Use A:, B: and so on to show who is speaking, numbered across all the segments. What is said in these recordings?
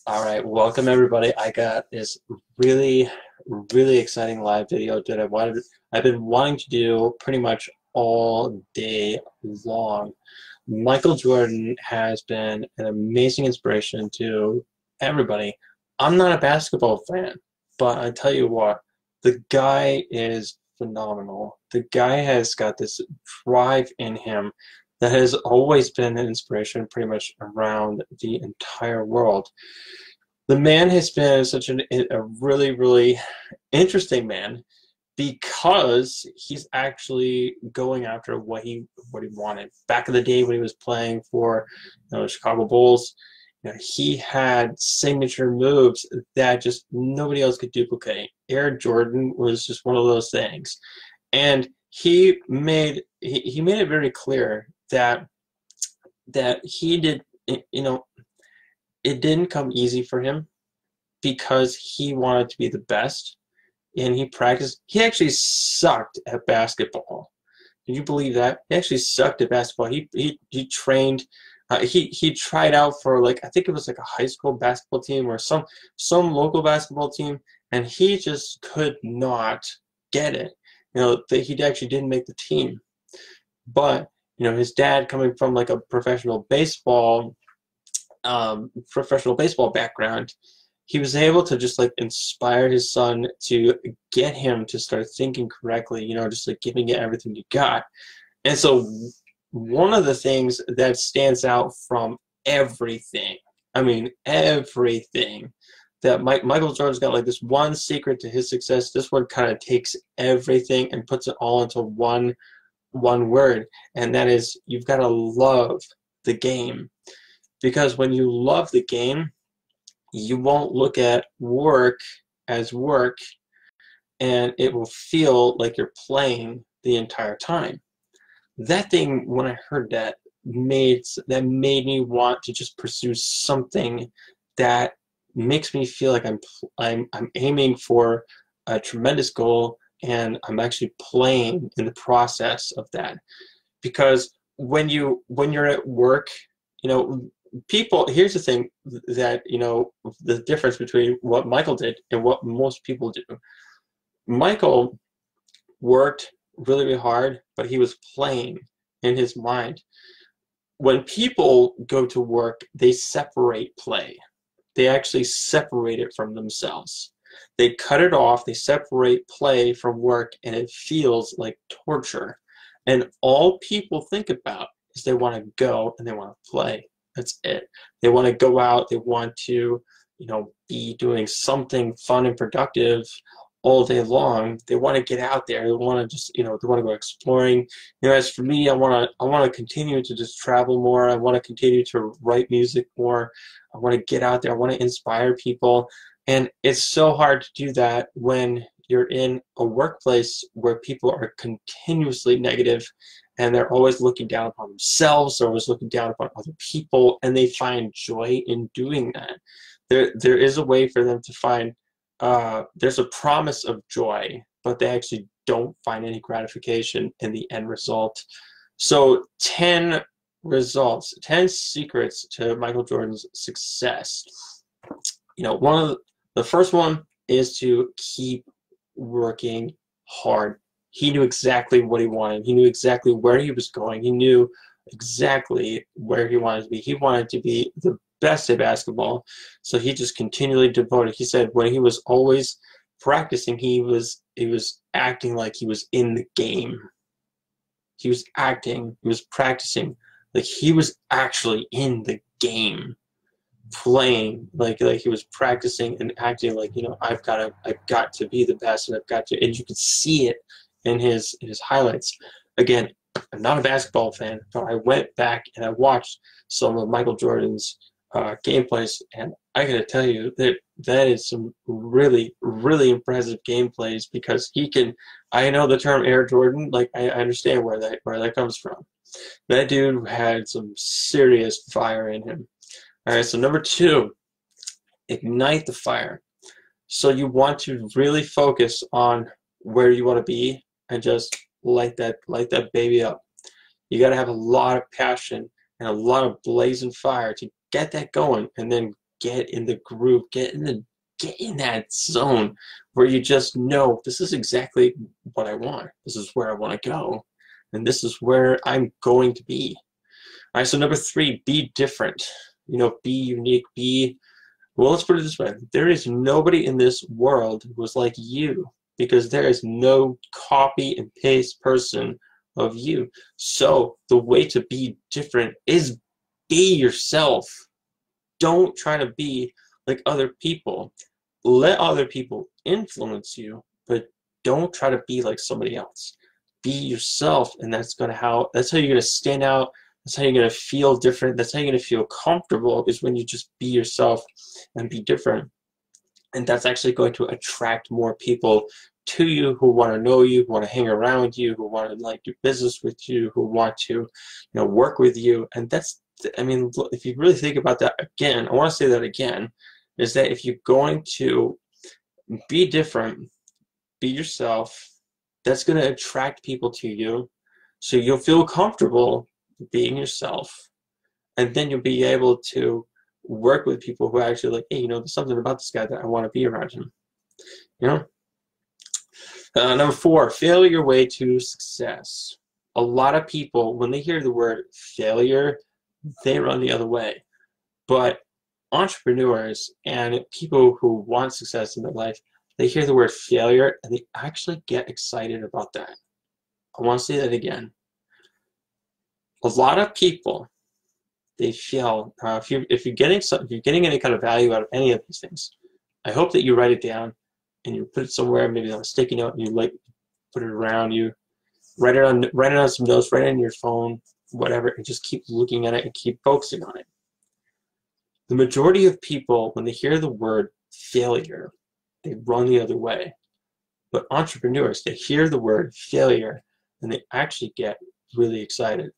A: All right, welcome everybody. I got this really exciting live video that I've been wanting to do pretty much all day long. Michael Jordan has been an amazing inspiration to everybody. I'm not a basketball fan, but I tell you what, the guy is phenomenal. The guy has got this drive in him that has always been an inspiration pretty much around the entire world. The man has been such a really interesting man because he's actually going after what he wanted. Back in the day when he was playing for the Chicago Bulls, he had signature moves that just nobody else could duplicate. Air Jordan was just one of those things, and he made it very clear that he did it didn't come easy for him because he wanted to be the best and he practiced. He actually sucked at basketball. Can you believe that? He actually sucked at basketball. He trained. He tried out for, like, I think it was like a high school basketball team or some local basketball team, and he just could not get it. He actually didn't make the team. But his dad, coming from like a professional baseball background, he was able to just like inspire his son to get him to start thinking correctly, just like giving it everything you got. And so one of the things that stands out from everything, I mean everything, that Michael Jordan's got like this one secret to his success. This one kind of takes everything and puts it all into one word, and that is, you've got to love the game. Because when you love the game, you won't look at work as work, and it will feel like you're playing the entire time. That thing, when I heard that, made me want to just pursue something that makes me feel like I'm aiming for a tremendous goal, and I'm actually playing in the process of that. Because when you're at work, people, here's the thing, that the difference between what Michael did and what most people do. Michael worked really hard, but he was playing in his mind. When people go to work, they separate play. They actually separate it from themselves. They cut it off, they separate play from work, and it feels like torture. And all people think about is they want to go and they want to play. That's it. They want to go out, they want to, be doing something fun and productive all day long. They want to get out there. They want to just, they want to go exploring. As for me, I want to continue to just travel more. I want to continue to write music more. I want to get out there. I want to inspire people. And it's so hard to do that when you're in a workplace where people are continuously negative, and they're always looking down upon themselves, they're always looking down upon other people, and they find joy in doing that. There is a way for them to find, there's a promise of joy, but they actually don't find any gratification in the end result. So 10 secrets to Michael Jordan's success. The first one is to keep working hard. He knew exactly what he wanted. He knew exactly where he was going. He knew exactly where he wanted to be. He wanted to be the best at basketball, so he just continually devoted. He said when he was always practicing, he was acting like he was in the game. He was practicing like he was actually in the game, playing like he was practicing and acting like, I've got to be the best, and I've got to, and you could see it in his highlights. Again, I'm not a basketball fan, but I went back and I watched some of Michael Jordan's gameplays, and I gotta tell you that is some really impressive gameplays, because he can. I know the term Air Jordan, like I understand where that comes from. That dude had some serious fire in him. All right, so number 2, ignite the fire. So you want to really focus on where you want to be and just light that baby up. You got to have a lot of passion and a lot of blazing fire to get that going, and then get in the groove, get in that zone where you just know this is exactly what I want. This is where I want to go. And this is where I'm going to be. All right, so number 3, be different. You know, be unique, well, let's put it this way. There is nobody in this world who is like you, because there is no copy and paste person of you. So the way to be different is be yourself. Don't try to be like other people. Let other people influence you, but don't try to be like somebody else. Be yourself, and that's how you're gonna stand out. That's how you're gonna feel different. That's how you're gonna feel comfortable, is when you just be yourself and be different. And that's actually going to attract more people to you who want to know you, who want to hang around you, who want to like do business with you, who want to, you know, work with you. And that's, I mean, if you really think about that again, I want to say that again, is that if you're going to be different, be yourself, that's going to attract people to you. So you'll feel comfortable being yourself. And then you'll be able to work with people who are actually like, hey, you know, there's something about this guy that I want to be around him. You know? Number 4, fail your way to success. A lot of people, when they hear the word failure, they run the other way. But entrepreneurs and people who want success in their life, they hear the word failure and they actually get excited about that. I want to say that again. A lot of people, they feel, if you're getting any kind of value out of any of these things, I hope that you write it down and you put it somewhere, maybe on a sticky note, and you like put it around you, write it on some notes, write it in your phone, whatever, and just keep looking at it and keep focusing on it. The majority of people, when they hear the word failure, they run the other way. But entrepreneurs, they hear the word failure and they actually get really excited.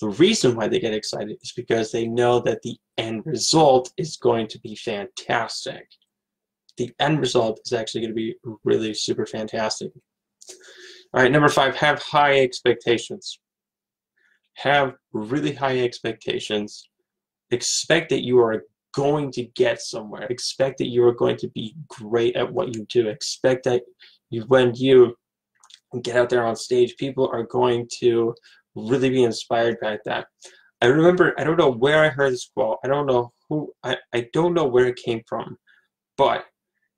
A: The reason why they get excited is because they know that the end result is going to be fantastic. The end result is actually going to be really super fantastic. All right, number 5, have high expectations. Have really high expectations. Expect that you are going to get somewhere. Expect that you are going to be great at what you do. Expect that when you get out there on stage, people are going to really be inspired by that. I remember, I don't know where I heard this quote. I don't know where it came from, but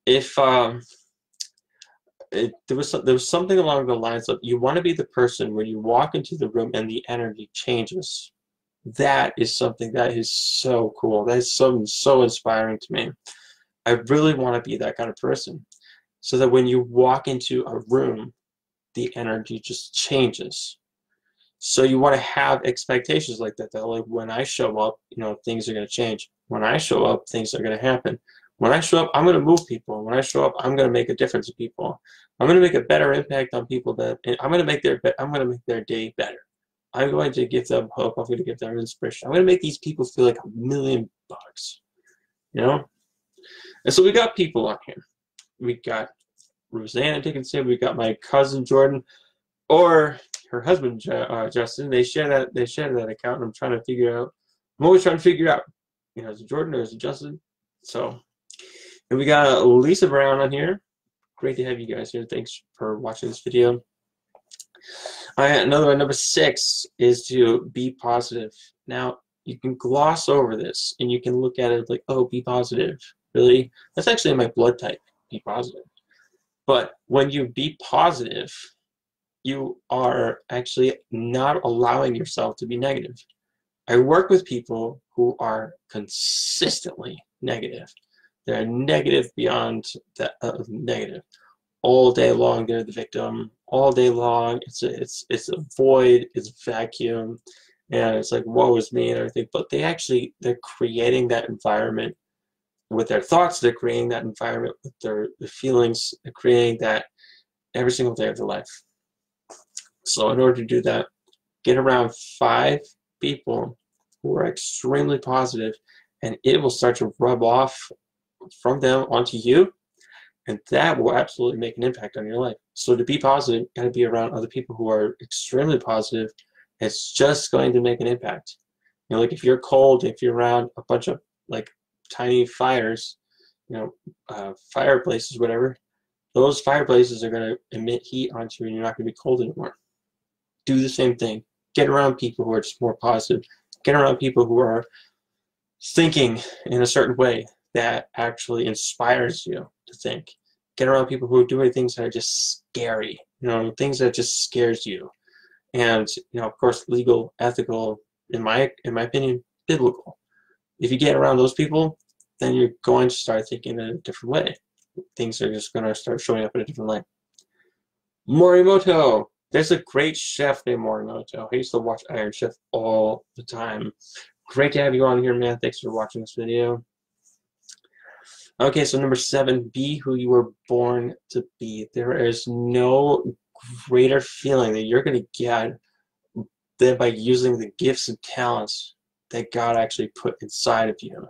A: if there was something along the lines of, you want to be the person when you walk into the room and the energy changes. That is something that is so cool. That is so inspiring to me. I really want to be that kind of person, so that when you walk into a room, the energy just changes. So you want to have expectations like that. That like, when I show up, you know, things are going to change. When I show up, things are going to happen. When I show up, I'm going to move people. When I show up, I'm going to make a difference to people. I'm going to make a better impact on people. I'm going to make their day better. I'm going to give them hope. I'm going to give them inspiration. I'm going to make these people feel like $1,000,000. You know? And so we got people on here. We got Rosanna Dickinson. We got my cousin Jordan, or her husband Justin. They share that account. And I'm always trying to figure out, you know, is it Jordan or is it Justin? So, and we got Lisa Brown on here. Great to have you guys here. Thanks for watching this video. All right, another one, number 6, is to be positive. Now, you can gloss over this and you can look at it like, oh, be positive. Really? That's actually my blood type, be positive. But when you be positive, you are actually not allowing yourself to be negative. I work with people who are consistently negative. They're negative beyond the negative. All day long, they're the victim. All day long, it's a void, it's a vacuum, and it's like, woe is me and everything. But they're creating that environment with their thoughts. They're creating that environment with their feelings. They're creating that every single day of their life. So in order to do that, get around 5 people who are extremely positive, and it will start to rub off from them onto you, and that will absolutely make an impact on your life. So to be positive, you gotta be around other people who are extremely positive. It's just going to make an impact. You know, like if you're cold, if you're around a bunch of like tiny fires, fireplaces, whatever. Those fireplaces are going to emit heat onto you, and you're not going to be cold anymore. Do the same thing. Get around people who are just more positive. Get around people who are thinking in a certain way that actually inspires you to think. Get around people who are doing things that are just scary, things that just scares you. And, of course, legal, ethical, in my opinion, biblical. If you get around those people, then you're going to start thinking in a different way. Things are just going to start showing up in a different light. Morimoto. There's a great chef named Morimoto. I used to watch Iron Chef all the time. Great to have you on here, man. Thanks for watching this video. Okay, so number 7, be who you were born to be. There is no greater feeling that you're going to get than by using the gifts and talents that God actually put inside of you.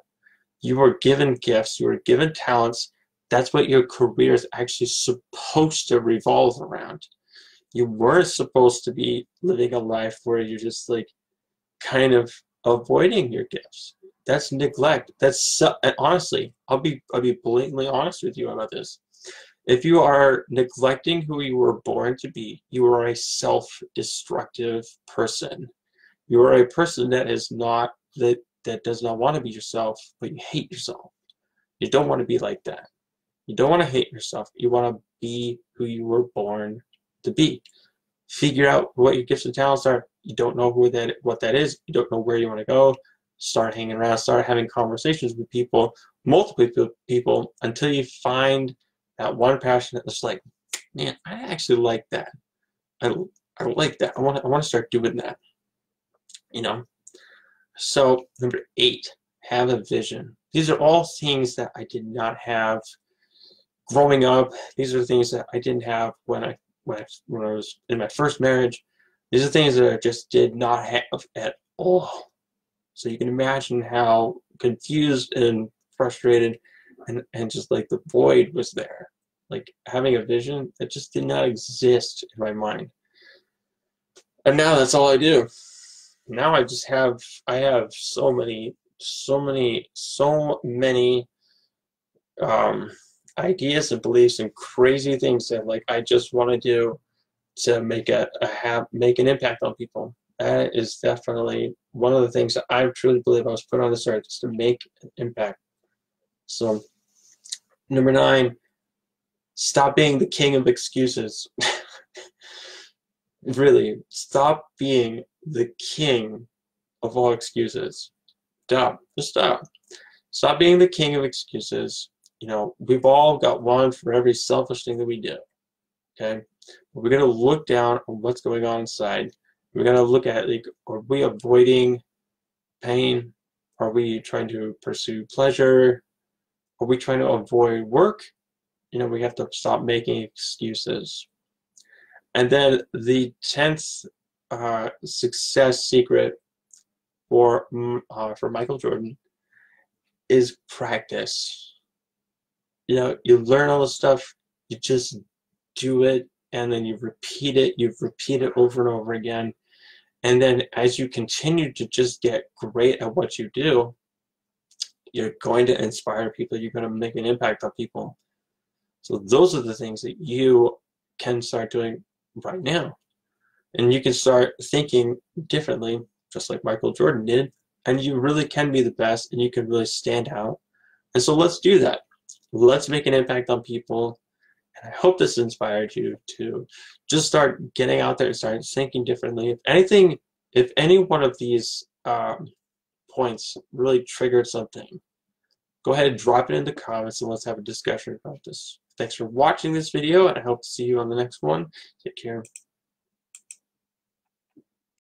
A: You were given gifts, you were given talents. That's what your career is actually supposed to revolve around. You weren't supposed to be living a life where you're just like kind of avoiding your gifts. That's neglect. And honestly, I'll be blatantly honest with you about this. If you are neglecting who you were born to be, you are a self-destructive person. You are a person that is not that does not want to be yourself, but you hate yourself. You don't want to be like that. You don't want to hate yourself. You want to be who you were born to be. Figure out what your gifts and talents are. You don't know what that is. You don't know where you want to go. Start hanging around. Start having conversations with people, multiple people, until you find that one passion that's like, man, I actually like that. I like that. I want to start doing that. So number 8, have a vision. These are all things that I did not have growing up. These are things that I didn't have when I was in my first marriage. These are things that I just did not have at all. So you can imagine how confused and frustrated and just like the void was there. Like having a vision that just did not exist in my mind. And now that's all I do. Now I have so many ideas and beliefs and crazy things that like I just want to do to make an impact on people. That is definitely one of the things that I truly believe I was put on this earth, is to make an impact. So number 9, stop being the king of excuses. Really, stop being the king of all excuses. Stop. Just stop. Stop being the king of excuses. We've all got one for every selfish thing that we do. Okay? We're going to look down on what's going on inside. We're going to look at, like, are we avoiding pain? Are we trying to pursue pleasure? Are we trying to avoid work? We have to stop making excuses. And then the 10th success secret for Michael Jordan is practice. You learn all this stuff, you just do it, and then you repeat it over and over again. And then as you continue to just get great at what you do, you're going to inspire people, you're going to make an impact on people. So those are the things that you can start doing right now. And you can start thinking differently, just like Michael Jordan did, and you really can be the best, and you can really stand out. And so let's do that. Let's make an impact on people. And I hope this inspired you to just start getting out there and start thinking differently. If any one of these points really triggered something, go ahead and drop it in the comments and let's have a discussion about this. Thanks for watching this video, and I hope to see you on the next one. Take care.